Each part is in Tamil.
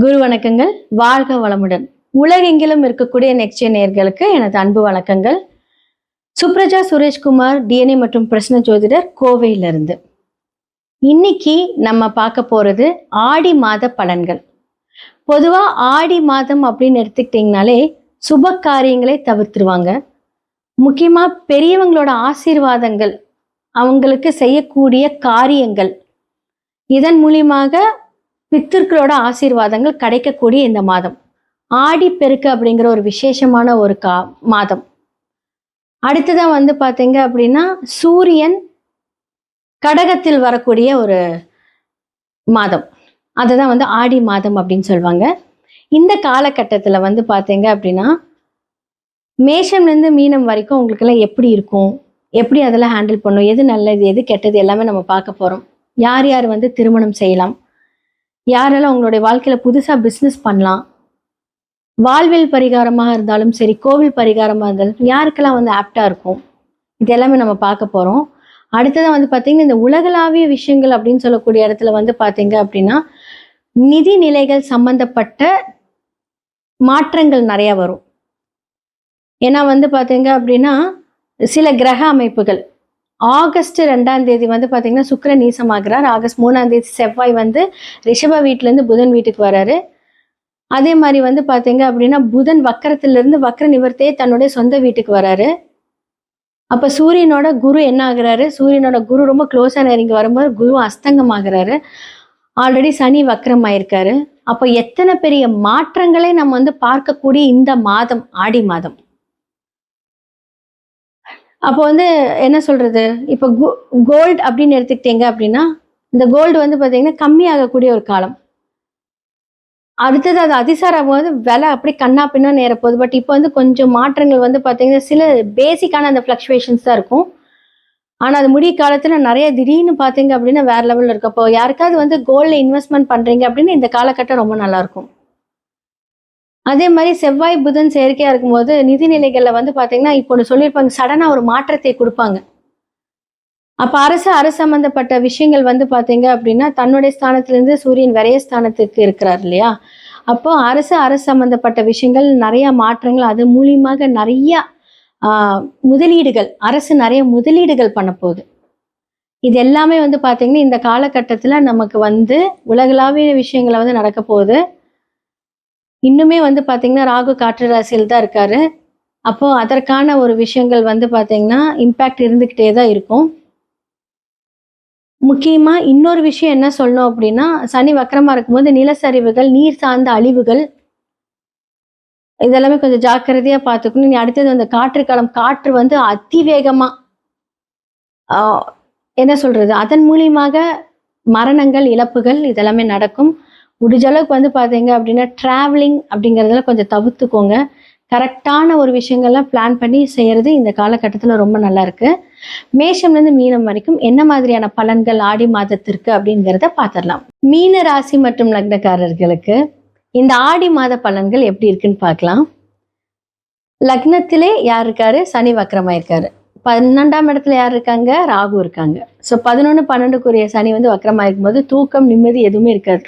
குரு வணக்கங்கள். வாழ்க வளமுடன். உலகெங்கிலும் இருக்கக்கூடிய நெக்ஸ்ட் நேயர்களுக்கு எனது அன்பு வணக்கங்கள். சுப்ரஜா சுரேஷ்குமார், டிஎன்ஏ மற்றும் பிரശ്ன ஜோதிடர், கோவையிலிருந்து. இன்னைக்கு நம்ம பார்க்க போறது ஆடி மாத பலன்கள். பொதுவா ஆடி மாதம் அப்படின்னு எடுத்துக்கிட்டீங்கனாலே சுப காரியங்களை தவிர்த்துருவாங்க. முக்கியமா பெரியவங்களோட ஆசீர்வாதங்கள், அவங்களுக்கு செய்யக்கூடிய காரியங்கள், இதன் மூலியமாக பித்தர்களோட ஆசீர்வாதங்கள் கிடைக்கக்கூடிய இந்த மாதம் ஆடி பெருக்கு அப்படிங்கிற ஒரு விசேஷமான ஒரு மாதம். அடுத்ததான் பார்த்தீங்க அப்படின்னா சூரியன் கடகத்தில் வரக்கூடிய ஒரு மாதம், அதுதான் ஆடி மாதம் அப்படின்னு சொல்லுவாங்க. இந்த காலகட்டத்தில் பார்த்தீங்க அப்படின்னா மேஷம்லேருந்து மீனம் வரைக்கும் உங்களுக்கெல்லாம் எப்படி இருக்கும், எப்படி அதெல்லாம் ஹேண்டில் பண்ணும், எது நல்லது எது கெட்டது எல்லாமே நம்ம பார்க்க போகிறோம். யார் யார் திருமணம் செய்யலாம், யாரெல்லாம் உங்களுடைய வாழ்க்கையில் புதுசாக பிஸ்னஸ் பண்ணலாம், வாழ்வில் பரிகாரமாக இருந்தாலும் சரி, கோவில் பரிகாரமாக இருந்தாலும் யாருக்கெல்லாம் ஆப்டாக இருக்கும், இது எல்லாமே நம்ம பார்க்க போகிறோம். அடுத்ததான் பார்த்தீங்கன்னா இந்த உலகளாவிய விஷயங்கள் அப்படின்னு சொல்லக்கூடிய இடத்துல பார்த்தீங்க அப்படின்னா நிதி நிலைகள் சம்பந்தப்பட்ட மாற்றங்கள் நிறையா வரும். ஏன்னா பார்த்தீங்க அப்படின்னா சில கிரக அமைப்புகள் ஆகஸ்ட் 2ஆம் தேதி பார்த்தீங்கன்னா சுக்கிரன் நீசமாகிறார். ஆகஸ்ட் 3ஆம் தேதி செவ்வாய் ரிஷப வீட்டிலேருந்து புதன் வீட்டுக்கு வராரு. அதே மாதிரி பார்த்தீங்க அப்படின்னா புதன் வக்கரத்திலிருந்து வக்கர நிவர்த்தியே தன்னுடைய சொந்த வீட்டுக்கு வராரு. அப்போ சூரியனோட குரு என்ன ஆகுறாரு, சூரியனோட குரு ரொம்ப க்ளோஸாக நெருங்கி வரும்போது குரு அஸ்தங்கம் ஆகுறாரு. ஆல்ரெடி சனி வக்கரம் ஆயிருக்காரு. அப்போ எத்தனை பெரிய மாற்றங்களை நம்ம பார்க்கக்கூடிய இந்த மாதம் ஆடி மாதம். அப்போ என்ன சொல்றது, இப்போ கோல்டு அப்படின்னு எடுத்துக்கிட்டீங்க அப்படின்னா இந்த கோல்டு பார்த்தீங்கன்னா கம்மியாகக்கூடிய ஒரு காலம். அடுத்தது அது அதிசாரம் விலை அப்படி கண்ணா பின்னா நேர போகுது. பட் இப்போ கொஞ்சம் மாற்றங்கள் பார்த்தீங்கன்னா சில பேசிக்கான அந்த ஃப்ளக்சுவேஷன்ஸ் தான் இருக்கும். ஆனால் அது முடிய காலத்தில் நிறைய திடீர்னு பார்த்தீங்க அப்படின்னா வேற லெவலில் இருக்கு. அப்போ யாருக்காவது கோல்டில் இன்வெஸ்ட்மெண்ட் பண்ணுறீங்க அப்படின்னு இந்த காலகட்டம் ரொம்ப நல்லா இருக்கும். அதே மாதிரி செவ்வாய் புதன் செயற்கையா இருக்கும்போது நிதிநிலைகள்ல பார்த்தீங்கன்னா இப்போ ஒன்று சொல்லியிருப்பாங்க, சடனா ஒரு மாற்றத்தை கொடுப்பாங்க. அப்போ அரசு சம்பந்தப்பட்ட விஷயங்கள் பார்த்தீங்க அப்படின்னா தன்னுடைய ஸ்தானத்திலிருந்து சூரியன் விரைய ஸ்தானத்துக்கு இருக்கிறார் இல்லையா. அப்போ அரசு சம்பந்தப்பட்ட விஷயங்கள் நிறைய மாற்றங்கள், அது மூலியமாக நிறைய முதலீடுகள், அரசு நிறைய முதலீடுகள் பண்ண போகுது. இது எல்லாமே பார்த்தீங்கன்னா இந்த காலகட்டத்தில் நமக்கு உலகளாவிய விஷயங்களை நடக்க போகுது. இன்னுமே பார்த்தீங்கன்னா ராகு காற்று ராசியில் தான் இருக்காரு. அப்போ அதற்கான ஒரு விஷயங்கள் பார்த்தீங்கன்னா இம்பேக்ட் இருந்துக்கிட்டே தான் இருக்கும். முக்கியமா இன்னொரு விஷயம் என்ன சொல்லணும் அப்படின்னா, சனி வக்கரமா இருக்கும்போது நிலச்சரிவுகள், நீர் சார்ந்த அழிவுகள், இதெல்லாமே கொஞ்சம் ஜாக்கிரதையா பார்த்துக்கணும். நீ அடுத்தது அந்த காற்று காலம், காற்று அதிவேகமா என்ன சொல்றது, அதன் மூலியமாக மரணங்கள், இழப்புகள் இதெல்லாமே நடக்கும். முடிஞ்ச அளவுக்கு பார்த்தீங்க அப்படின்னா ட்ராவலிங் அப்படிங்கிறதுல கொஞ்சம் தவிர்த்துக்கோங்க. கரெக்டான ஒரு விஷயங்கள்லாம் பிளான் பண்ணி செய்கிறது இந்த காலகட்டத்தில் ரொம்ப நல்லா இருக்கு. மேஷம்லேருந்து மீனம் வரைக்கும் என்ன மாதிரியான பலன்கள் ஆடி மாதத்திற்கு அப்படிங்கிறத பார்த்துடலாம். மீன ராசி மற்றும் லக்னக்காரர்களுக்கு இந்த ஆடி மாத பலன்கள் எப்படி இருக்குன்னு பார்க்கலாம். லக்னத்திலே யார் இருக்காரு, சனி வக்கரமாயிருக்காரு. 12ஆம் இடத்துல யார் இருக்காங்க, ராகு இருக்காங்க. ஸோ 11, 12க்குரிய சனி வக்கரமாயிருக்கும் போது தூக்கம், நிம்மதி எதுவுமே இருக்காது.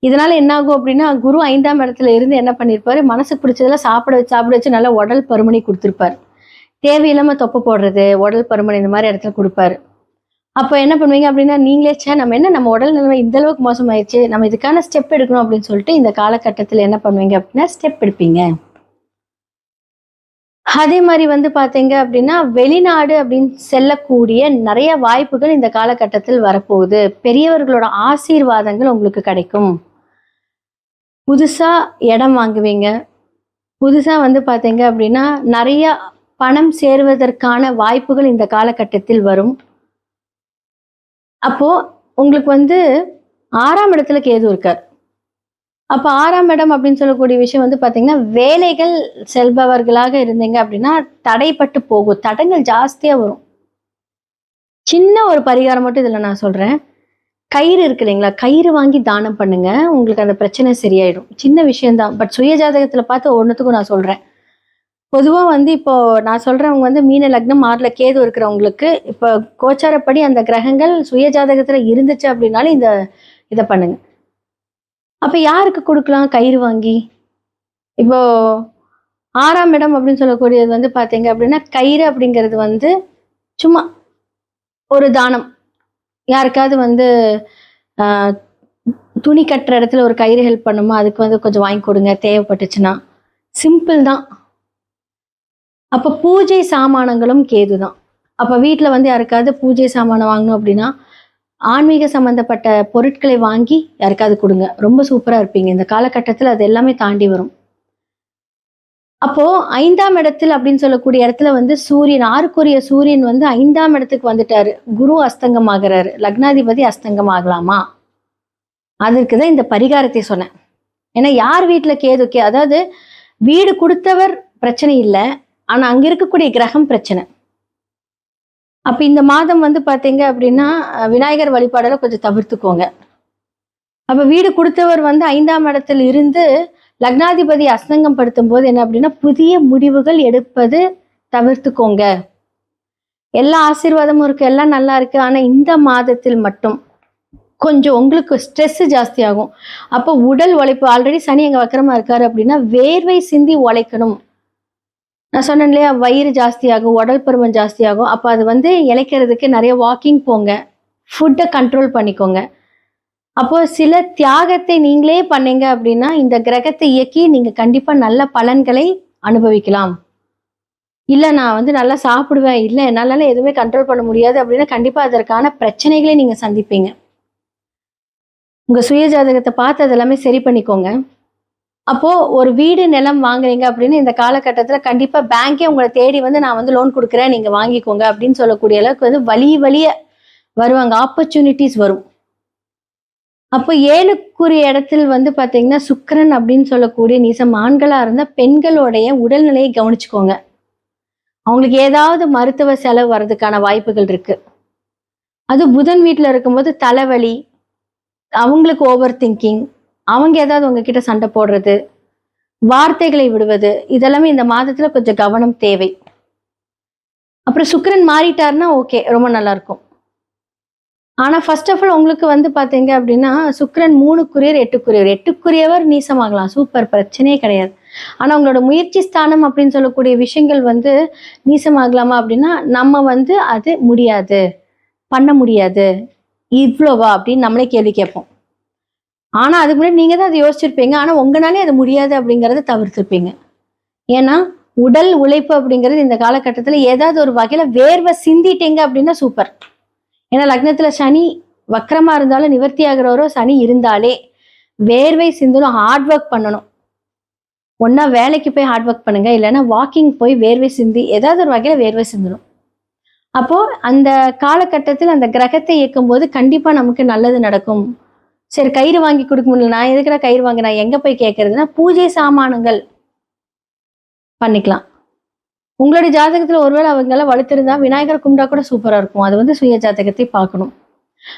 இதனால என்ன ஆகும் அப்படின்னா குரு 5ஆம் இடத்துல இருந்து என்ன பண்ணியிருப்பாரு, மனசுக்கு பிடிச்சதெல்லாம் சாப்பிட வச்சு நல்லா உடல் பருமனை கொடுத்துருப்பாரு. தேவையில்லாம தொப்பை போடுறது, உடல் பருமன் இந்த மாதிரி இடத்துல கொடுப்பாரு. அப்போ என்ன பண்ணுவீங்க அப்படின்னா நீங்களே நம்ம உடல் நிலைமை இந்த அளவுக்கு மோசமாயிடுச்சு, நம்ம இதுக்கான ஸ்டெப் எடுக்கணும் அப்படின்னு சொல்லிட்டு இந்த காலகட்டத்தில் என்ன பண்ணுவீங்க அப்படின்னா ஸ்டெப் எடுப்பீங்க. அதே மாதிரி பார்த்தீங்க அப்படின்னா வெளிநாடு அப்படின்னு செல்லக்கூடிய நிறைய வாய்ப்புகள் இந்த காலகட்டத்தில் வரப்போகுது. பெரியவர்களோட ஆசீர்வாதங்கள் உங்களுக்கு கிடைக்கும். புதுசா இடம் வாங்குவீங்க. புதுசா பார்த்தீங்க அப்படின்னா நிறைய பணம் சேருவதற்கான வாய்ப்புகள் இந்த காலகட்டத்தில் வரும். அப்போ உங்களுக்கு 6ஆம் இடத்துல கேது இருக்கார். அப்போ 6ஆம் இடம் அப்படின்னு சொல்லக்கூடிய விஷயம் பார்த்தீங்கன்னா வேலைகள் செல்பவர்களாக இருந்தீங்க அப்படின்னா தடைப்பட்டு போகும், தடங்கள் ஜாஸ்தியா வரும். சின்ன ஒரு பரிகாரம் மட்டும் இதில் நான் சொல்றேன். கயிறு இருக்கு இல்லைங்களா, கயிறு வாங்கி தானம் பண்ணுங்க, உங்களுக்கு அந்த பிரச்சனை சரியாயிடும். சின்ன விஷயம்தான், பட் சுய ஜாதகத்துல பார்த்து ஒன்றுத்துக்கும் நான் சொல்றேன். பொதுவாக இப்போ நான் சொல்றவங்க மீன லக்னம் 6ல் கேது இருக்கிறவங்களுக்கு இப்போ கோச்சாரப்படி அந்த கிரகங்கள் சுய ஜாதகத்துல இருந்துச்சு அப்படின்னாலும் இதை பண்ணுங்க. அப்ப யாருக்கு கொடுக்கலாம் கயிறு வாங்கி? இப்போ 6ஆம் இடம் அப்படின்னு சொல்லக்கூடியது வந்து பார்த்தீங்க அப்படின்னா, கயிறு அப்படிங்கிறது வந்து சும்மா ஒரு தானம். யாருக்காவது வந்து அ துணி கட்டுற இடத்துல ஒரு கயிறு ஹெல்ப் பண்ணுமா, அதுக்கு வந்து கொஞ்சம் வாங்கி கொடுங்க தேவைப்பட்டுச்சுன்னா. சிம்பிள் தான். அப்ப பூஜை சாமானங்களும் கேது தான். அப்ப வீட்ல வந்து யாருக்காவது பூஜை சாமானம் வாங்கணும் அப்படின்னா, ஆன்மீக சம்மந்தப்பட்ட பொருட்களை வாங்கி யாருக்காவது குடுங்க. ரொம்ப சூப்பரா இருப்பீங்க. இந்த காலகட்டத்தில அது எல்லாமே தாண்டி வரும். அப்போ 5ஆம் இடத்தில் அப்படின்னு சொல்லக்கூடிய இடத்துல வந்து சூரியன் 6க்குரிய சூரியன் வந்து 5ஆம் இடத்துக்கு வந்துட்டாரு. குரு அஸ்தங்கம் ஆகுறாரு. லக்னாதிபதி அஸ்தங்கம் ஆகலாமா? அதற்கு தான் இந்த பரிகாரத்தை சொன்னேன். ஏன்னா யார் வீட்ல அதாவது வீடு குடுத்தவர் பிரச்சனை இல்ல. ஆனா அங்க இருக்கக்கூடிய கிரகம் பிரச்சனை. அப்ப இந்த மாதம் வந்து பார்த்தீங்க அப்படின்னா, விநாயகர் வழிபாடெல்லாம் கொஞ்சம் தவிர்த்துக்கோங்க. அப்ப வீடு குடுத்தவர் வந்து 5ஆம் இடத்தில் இருந்து லக்னாதிபதி அஸ்தங்கம் படுத்தும்போது என்ன அப்படின்னா, புதிய முடிவுகள் எடுப்பது தவிர்த்துக்கோங்க. எல்லா ஆசீர்வாதமும் இருக்கு, எல்லாம் நல்லா இருக்கு. ஆனா இந்த மாதத்தில் மட்டும் கொஞ்சம் உங்களுக்கு ஸ்ட்ரெஸ் ஜாஸ்தியாகும். அப்போ உடல் உழைப்பு ஆல்ரெடி சனி அங்க வக்கரமா இருக்காரு அப்படின்னா, வேர்வை சிந்தி உழைக்கணும். நான் சொன்னேன் இல்லையா, வயிறு ஜாஸ்தியாகும், உடல் பருமன் ஜாஸ்தியாகும். அப்ப அது வந்து இளைக்கிறதுக்கு நிறைய வாக்கிங் போங்க. ஃபுட்ட கண்ட்ரோல் பண்ணிக்கோங்க. அப்போ சில தியாகத்தை நீங்களே பண்ணீங்க அப்படின்னா, இந்த கிரகத்தை இயக்கி நீங்க கண்டிப்பா நல்ல பலன்களை அனுபவிக்கலாம். இல்ல நான் வந்து நல்லா சாப்பிடுவேன், இல்ல என்னால எதுவுமே கண்ட்ரோல் பண்ண முடியாது அப்படின்னா, கண்டிப்பா அதற்கான பிரச்சனைகளை நீங்க சந்திப்பீங்க. உங்க சுய ஜாதகத்தை பார்த்து அது எல்லாமே சரி பண்ணிக்கோங்க. அப்போ ஒரு வீடு, நிலம் வாங்குறீங்க அப்படின்னு இந்த காலகட்டத்தில கண்டிப்பா பேங்கே உங்கள தேடி வந்து நான் வந்து லோன் குடுக்குறேன், நீங்க வாங்கிக்கோங்க அப்படின்னு சொல்லக்கூடிய அளவுக்கு வந்து வழிய வருவாங்க. ஆப்பர்ச்சுனிட்டீஸ் வரும். அப்போ 7க்குரிய இடத்தில் வந்து பார்த்தீங்கன்னா, சுக்கிரன் அப்படின்னு சொல்லக்கூடிய நீசம் ஆண்களா இருந்தா பெண்களுடைய உடல்நிலையை கவனிச்சுக்கோங்க. அவங்களுக்கு ஏதாவது மருத்துவ செலவு வர்றதுக்கான வாய்ப்புகள் இருக்கு. அது புதன் வீட்ல இருக்கும்போது தலைவலி, அவங்களுக்கு ஓவர் திங்கிங், அவங்க ஏதாவது உங்ககிட்ட சண்டை போடுறது, வார்த்தைகளை விடுவது, இதெல்லாமே இந்த மாதத்துல கொஞ்சம் கவனம் தேவை. அப்புறம் சுக்கிரன் மாறிட்டாருன்னா ஓகே, ரொம்ப நல்லா இருக்கும். ஆனா ஃபர்ஸ்ட் ஆஃப் ஆல் உங்களுக்கு வந்து பார்த்தீங்க அப்படின்னா, சுக்கிரன் 3க்குரியவர், 8க்குரியவர். 8க்குரியவர் நீசமாகலாம். சூப்பர் பிரச்சனையே கிடையாது. ஆனா உங்களோட முயற்சி ஸ்தானம் அப்படின்னு சொல்லக்கூடிய விஷயங்கள் வந்து நீசமாகலாமா அப்படின்னா, நம்ம வந்து அது முடியாது, பண்ண முடியாது, இவ்வளவா அப்படின்னு நம்மளே கேள்வி கேட்போம். ஆனா அதுக்கு முன்னாடி நீங்க தான் அத யோசிச்சிருப்பீங்க. ஆனா உங்கனாலே அது முடியாது அப்படிங்கிறத தவிர்த்திருப்பீங்க. ஏன்னா, உடல் உழைப்பு அப்படிங்கிறது இந்த காலகட்டத்தில ஏதாவது ஒரு வகையில வேர்வை சிந்திட்டீங்க அப்படின்னா சூப்பர். ஏன்னா லக்னத்துல சனி வக்ரமா இருந்தாலும் நிவர்த்தி ஆகிறவரோ சனி இருந்தாலே வேர்வை சிந்தணும், ஹார்ட் ஒர்க் பண்ணணும். ஒன்னா வேலைக்கு போய் ஹார்ட் ஒர்க் பண்ணுங்க, இல்லைன்னா வாக்கிங் போய் வேர்வை சிந்தி ஏதாவது ஒரு வகையில வேர்வை சிந்தணும். அப்போ அந்த காலகட்டத்தில் அந்த கிரகத்தை இயக்கும் போது கண்டிப்பா நமக்கு நல்லது நடக்கும். சரி கயிறு வாங்கி கொடுக்க முடியல, நான் எதுக்குடா கயிறு வாங்கினேன், எங்க போய் கேட்கறதுன்னா பூஜை சாமானங்கள் பண்ணிக்கலாம். உங்களுடைய ஜாதகத்துல ஒருவேளை அவங்கெல்லாம் வலுத்திருந்தா விநாயகர் கும்பிட்டா கூட சூப்பரா இருக்கும். அது வந்து சுய ஜாதகத்தை பார்க்கணும்.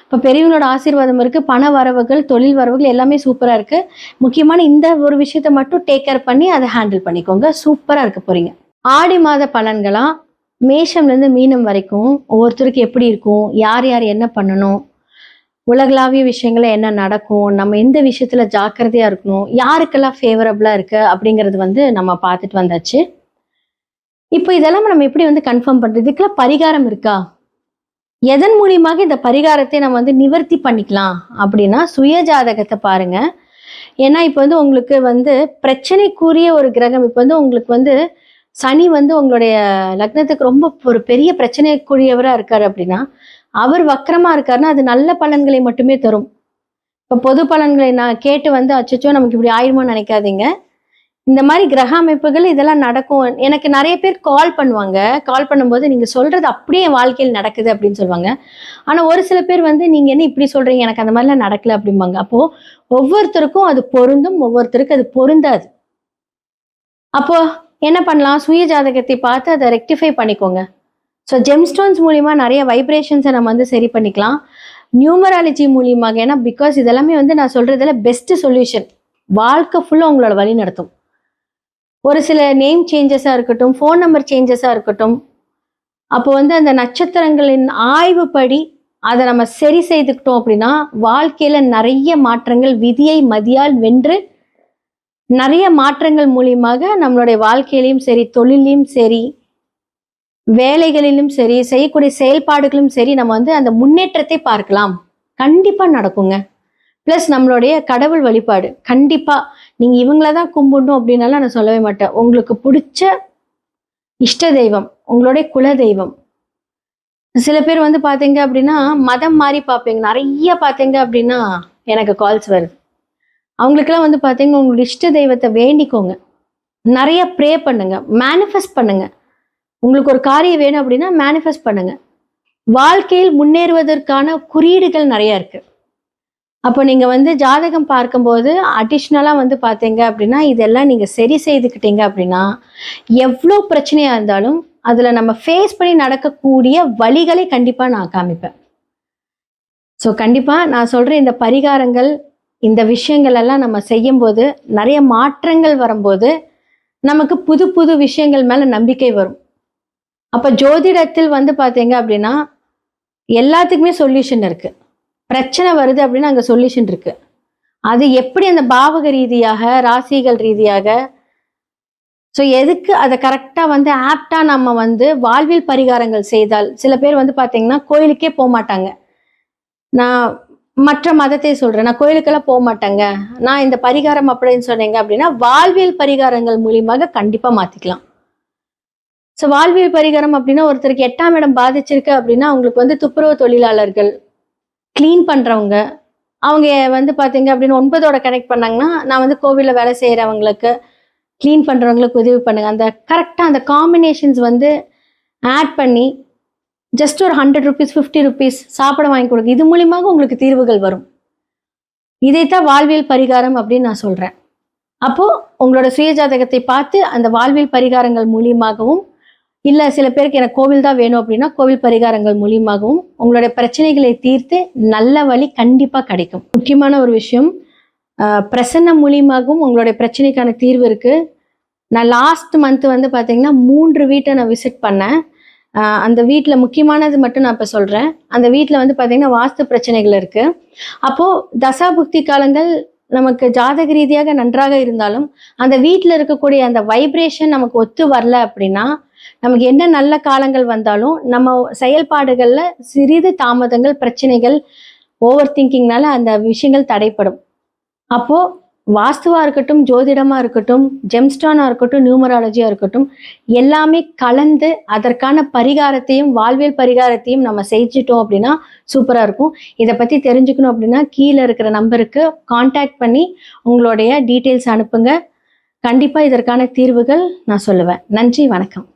இப்ப பெரியவங்களோட ஆசீர்வாதம் இருக்கு, பண வரவுகள், தொழில் வரவுகள் எல்லாமே சூப்பரா இருக்கு. முக்கியமான இந்த ஒரு விஷயத்த மட்டும் டேக் கேர் பண்ணி அதை ஹேண்டில் பண்ணிக்கோங்க. சூப்பரா இருக்க போறீங்க. ஆடி மாத பலன்களா மேஷம்ல இருந்து மீனம் வரைக்கும் ஒவ்வொருத்தருக்கு எப்படி இருக்கும், யார் யார் என்ன பண்ணணும், உலகளாவிய விஷயங்கள்ல என்ன நடக்கும், நம்ம எந்த விஷயத்துல ஜாக்கிரதையா இருக்கணும், யாருக்கெல்லாம் ஃபேவரபிளா இருக்கு அப்படிங்கிறது வந்து நம்ம பார்த்துட்டு வந்தாச்சு. இப்போ இதெல்லாம் நம்ம எப்படி வந்து கன்ஃபார்ம் பண்றது? இதுக்கெல்லாம் பரிகாரம் இருக்கா? எதன் மூலியமாக இந்த பரிகாரத்தை நம்ம வந்து நிவர்த்தி பண்ணிக்கலாம் அப்படின்னா, சுய ஜாதகத்தை பாருங்க. ஏன்னா இப்ப வந்து உங்களுக்கு வந்து பிரச்சனைக்குரிய ஒரு கிரகம் இப்ப வந்து உங்களுக்கு வந்து சனி வந்து உங்களுடைய லக்னத்துக்கு ரொம்ப ஒரு பெரிய பிரச்சனைக்குரியவரா இருக்காரு அப்படின்னா, அவர் வக்ரமா இருக்காருன்னா அது நல்ல பலன்களை மட்டுமே தரும். இப்ப பொது பலன்களை நான் கேட்டு வந்து அச்சச்சோ நமக்கு இப்படி ஆயிருமோன்னு நினைக்காதீங்க. இந்த மாதிரி கிரக அமைப்புகள் இதெல்லாம் நடக்கும். எனக்கு நிறைய பேர் கால் பண்ணுவாங்க. கால் பண்ணும்போது நீங்க சொல்றது அப்படியே என் வாழ்க்கையில் நடக்குது அப்படின்னு சொல்லுவாங்க. ஆனா ஒரு சில பேர் வந்து நீங்க என்ன இப்படி சொல்றீங்க, எனக்கு அந்த மாதிரிலாம் நடக்கல அப்படிம்பாங்க. அப்போ ஒவ்வொருத்தருக்கும் அது பொருந்தும், ஒவ்வொருத்தருக்கு அது பொருந்தாது. அப்போ என்ன பண்ணலாம், சுய ஜாதகத்தை பார்த்து அதை ரெக்டிஃபை பண்ணிக்கோங்க. ஸோ ஜெம்ஸ்டோன்ஸ் மூலியமா நிறைய வைப்ரேஷன்ஸை நம்ம வந்து சரி பண்ணிக்கலாம். நியூமராலஜி மூலியமாக, ஏன்னா பிகாஸ் இதெல்லாமே வந்து நான் சொல்றதுல பெஸ்ட் சொல்யூஷன். வாழ்க்கை ஃபுல்லா உங்களோட வழி நடத்தும். ஒரு சில நேம் சேஞ்சஸா இருக்கட்டும், ஃபோன் நம்பர் சேஞ்சஸா இருக்கட்டும், அப்போ வந்து அந்த நட்சத்திரங்களின் ஆய்வுப்படி அதை நம்ம சரி செய்துக்கிட்டோம் அப்படின்னா வாழ்க்கையில நிறைய மாற்றங்கள், விதியை மதியால் வென்று நிறைய மாற்றங்கள் மூலியமாக நம்மளுடைய வாழ்க்கையிலையும் சரி, தொழிலையும் சரி, வேலைகளிலும் சரி, செய்யக்கூடிய செயல்பாடுகளும் சரி, நம்ம வந்து அந்த முன்னேற்றத்தை பார்க்கலாம். கண்டிப்பா நடக்குங்க. பிளஸ் நம்மளுடைய கடவுள் வழிபாடு கண்டிப்பா நீங்க இவங்களதான் கும்பிடணும் அப்படின்னாலும் நான் சொல்லவே மாட்டேன். உங்களுக்கு பிடிச்ச இஷ்ட தெய்வம், உங்களுடைய குல தெய்வம். சில பேர் வந்து பாத்தீங்க அப்படின்னா மதம் மாறி பார்ப்பீங்க. நிறைய பாத்தீங்க அப்படின்னா எனக்கு கால்ஸ் வருது. அவங்களுக்கெல்லாம் வந்து பாத்தீங்கன்னா உங்களுடைய இஷ்ட தெய்வத்தை வேண்டிக்கோங்க. நிறைய ப்ரே பண்ணுங்க, மேனிஃபெஸ்ட் பண்ணுங்க. உங்களுக்கு ஒரு காரியம் வேணும் அப்படின்னா மேனிஃபெஸ்ட் பண்ணுங்க. வாழ்க்கையில் முன்னேறுவதற்கான குறியீடுகள் நிறைய இருக்கு. அப்போ நீங்க வந்து ஜாதகம் பார்க்கும்போது அடிஷ்னலா வந்து பார்த்தீங்க அப்படின்னா இதெல்லாம் நீங்க சரி செய்துக்கிட்டீங்க அப்படின்னா எவ்வளோ பிரச்சனையா இருந்தாலும் அதுல நம்ம ஃபேஸ் பண்ணி நடக்கக்கூடிய வழிகளை கண்டிப்பா நான் காமிப்பேன். ஸோ கண்டிப்பா நான் சொல்ற இந்த பரிகாரங்கள், இந்த விஷயங்கள் எல்லாம் நம்ம செய்யும்போது நிறைய மாற்றங்கள் வரும்போது நமக்கு புது புது விஷயங்கள் மேல நம்பிக்கை வரும். அப்ப ஜோதிடத்தில் வந்து பார்த்தீங்க அப்படின்னா எல்லாத்துக்குமே சொல்யூஷன் இருக்கு. பிரச்சனை வருது அப்படின்னா அங்க சொல்யூஷன் இருக்கு. அது எப்படி அந்த பாவக ரீதியாக, ராசிகள் ரீதியாக, ஸோ எதுக்கு அதை கரெக்டா வந்து ஆப்டா நம்ம வந்து வாழ்வியல் பரிகாரங்கள் செய்தால், சில பேர் வந்து பாத்தீங்கன்னா கோயிலுக்கே போக மாட்டாங்க. நான் மற்ற மதத்தை சொல்றேன், நான் கோயிலுக்கெல்லாம் போக மாட்டேங்க, நான் இந்த பரிகாரம் அப்படின்னு சொன்னீங்க அப்படின்னா வாழ்வியல் பரிகாரங்கள் மூலியமாக கண்டிப்பா மாத்திக்கலாம். ஸோ வாழ்வியல் பரிகாரம் அப்படின்னா ஒருத்தருக்கு 8ஆம் இடம் பாதிச்சிருக்கு அப்படின்னா அவங்களுக்கு வந்து துப்புரவு தொழிலாளர்கள், கிளீன் பண்றவங்க, அவங்க வந்து பாத்தீங்க அப்படின்னு 9ஓட கனெக்ட் பண்ணாங்கன்னா நான் வந்து கோவில்ல வேலை செய்யறவங்களுக்கு, கிளீன் பண்றவங்களுக்கு உதவி பண்ணுங்க. அந்த கரெக்டா அந்த காம்பினேஷன்ஸ் வந்து ஆட் பண்ணி ஜஸ்ட் ஒரு 100 ருபீஸ், 50 ருபீஸ் சாப்பிட வாங்கி கொடுங்க. இது மூலியமாக உங்களுக்கு தீர்வுகள் வரும். இதைத்தான் வாழ்வியல் பரிகாரம் அப்படின்னு நான் சொல்றேன். அப்போ உங்களோட சுயஜாதகத்தை பார்த்து அந்த வாழ்வியல் பரிகாரங்கள் மூலியமாகவும், இல்ல சில பேருக்கு எனக்கு கோவில் தான் வேணும் அப்படின்னா கோவில் பரிகாரங்கள் மூலியமாகவும் உங்களுடைய பிரச்சனைகளை தீர்த்து நல்ல வழி கண்டிப்பா கிடைக்கும். முக்கியமான ஒரு விஷயம், பிரசன்னம் மூலியமாகவும் உங்களுடைய பிரச்சனைக்கான தீர்வு இருக்கு. நான் லாஸ்ட் மந்த் வந்து பாத்தீங்கன்னா 3 வீட்டை நான் விசிட் பண்ணேன். அந்த வீட்டில் முக்கியமானது மட்டும் நான் இப்போ சொல்றேன். அந்த வீட்டில் வந்து பாத்தீங்கன்னா வாஸ்து பிரச்சனைகள் இருக்கு. அப்போ தசாபுக்தி காலங்கள் நமக்கு ஜாதக ரீதியாக நன்றாக இருந்தாலும் அந்த வீட்டில் இருக்கக்கூடிய அந்த வைப்ரேஷன் நமக்கு ஒத்து வரல அப்படின்னா நமக்கு என்ன நல்ல காலங்கள் வந்தாலும் நம்ம செயல்பாடுகள்ல சிறிது தாமதங்கள், பிரச்சனைகள், ஓவர் திங்கிங்னால அந்த விஷயங்கள் தடைப்படும். அப்போ வாஸ்துவா இருக்கட்டும், ஜோதிடமா இருக்கட்டும், ஜெம்ஸ்டானா இருக்கட்டும், நியூமராலஜியா இருக்கட்டும், எல்லாமே கலந்து அதற்கான பரிகாரத்தையும் வாழ்வியல் பரிகாரத்தையும் நம்ம செஞ்சிட்டோம் அப்படின்னா சூப்பரா இருக்கும். இதை பத்தி தெரிஞ்சுக்கணும் அப்படின்னா கீழே இருக்கிற நம்பருக்கு கான்டாக்ட் பண்ணி உங்களுடைய டீட்டெயில்ஸ் அனுப்புங்க. கண்டிப்பா இதற்கான தீர்வுகள் நான் சொல்லுவேன். நன்றி, வணக்கம்.